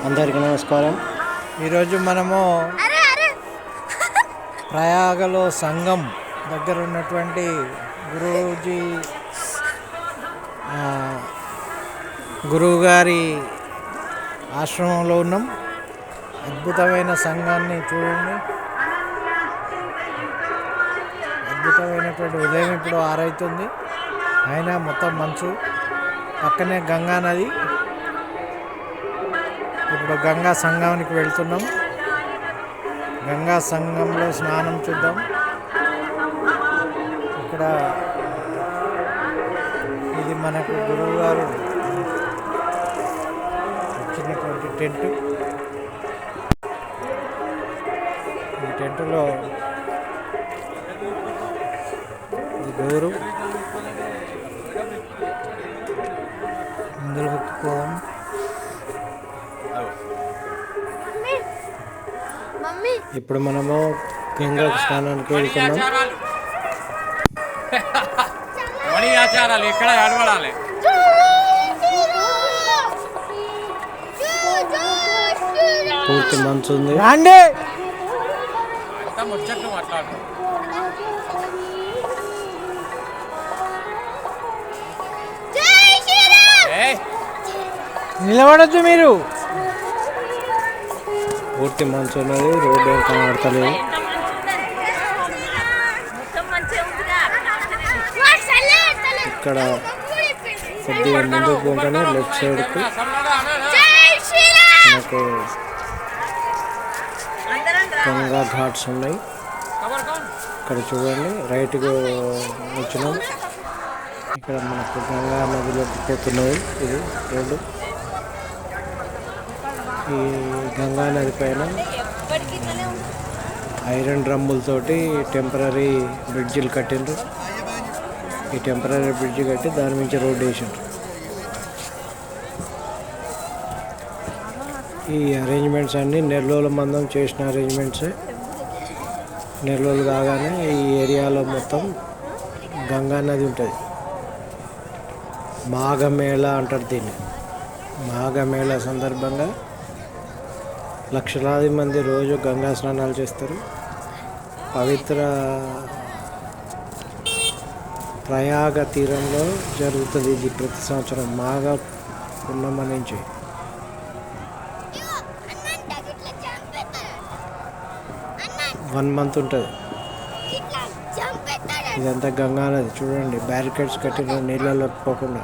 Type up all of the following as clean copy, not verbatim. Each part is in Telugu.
అందరికీ నమస్కారం. ఈరోజు మనము ప్రయాగలో సంఘం దగ్గర ఉన్నటువంటి గురువు గారి ఆశ్రమంలో ఉన్నాం. అద్భుతమైన సంఘాన్ని చూడండి. అద్భుతమైనటువంటి ఉదయం ఇప్పుడు 6 అవుతుంది. అయినా మొత్తం మంచు. పక్కనే గంగా నది. ఇప్పుడు గంగా సంగమానికి వెళ్తున్నాం. గంగా సంగంలో స్నానం చూద్దాం. ఇక్కడ ఇది మనకు గురువు గారు ఇచ్చినటువంటి టెంట్. ఈ టెంటులో ఈ డోరు ఇందులో పెట్టుకోవడం. ఇప్పుడు మనము గంగా స్నానానికి వెళ్తున్నాం. ఆచారాలు ఎక్కడ కనబడాలి. పూర్తి మంచు ఉంది. ముచ్చట్లు మాట్లాడు. నిలబడద్దు మీరు. పూర్తి మంచు ఉన్నది. రోడ్డు ఏం కనబడతలేదు. ఇక్కడ కొద్దిగా ముందుకు పోగానే లెఫ్ట్ సైడ్కు మనకు గంగా ఘాట్స్ ఉన్నాయి. ఇక్కడ చూడండి, రైట్గా వచ్చినాం. ఇక్కడ మనకు గంగా నదిలోకి పోతున్నది. ఇది రోడ్డు. ఈ గంగా నది పైన ఐరన్ డ్రమ్ములతోటి టెంపరీ బ్రిడ్జిలు కట్టిండ్రు. ఈ టెంపరీ బ్రిడ్జి కట్టి దాని నుంచి రోడ్డు వేసిండ్రు. ఈ అరేంజ్మెంట్స్ అన్నీ నెల్లూరు మందం చేసిన అరేంజ్మెంట్సే. నెల్లూరు కాగానే ఈ ఏరియాలో మొత్తం గంగా నది ఉంటుంది. మాఘమేళ అంటారు దీన్ని. మాఘమేళ సందర్భంగా లక్షలాది మంది రోజు గంగా స్నానాలు చేస్తారు. పవిత్ర ప్రయాగ తీరంలో జరుగుతుంది ఇది ప్రతి సంవత్సరం మాఘ పున్నమ నుంచి. వన్ మంత్ ఉంటుంది. ఇదంతా గంగా నది. చూడండి, బ్యారికేడ్స్ కట్టిన నీళ్ళలో పోకుండా.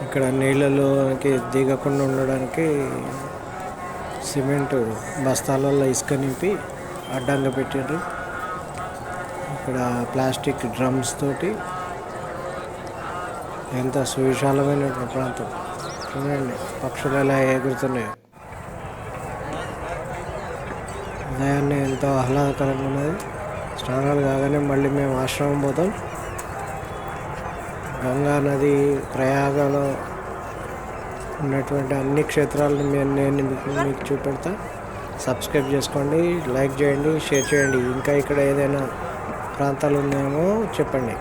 ఇక్కడ నీళ్ళలోకి దిగకుండా ఉండడానికి సిమెంట్ బస్తాలలో ఇసుక నింపి అడ్డంగా పెట్టారు. ఇక్కడ ప్లాస్టిక్ డ్రమ్స్ తోటి ఎంత సువిశాలమైన ప్రాంతం. చూడండి, పక్షులు ఎలా ఎగురుతున్నాయి. ఉదయాన్నే ఎంతో ఆహ్లాదకరంగా ఉన్నది. స్నానాలు కాగానే మళ్ళీ మేము ఆశ్రమం పోతాం. గంగా నది ప్రయాగలో ఉన్నటువంటి అన్ని క్షేత్రాలను నేను మీకు చూపెడతా. సబ్స్క్రైబ్ చేసుకోండి, లైక్ చేయండి, షేర్ చేయండి. ఇంకా ఇక్కడ ఏదైనా ప్రాంతాలు ఉన్నాయేమో చెప్పండి.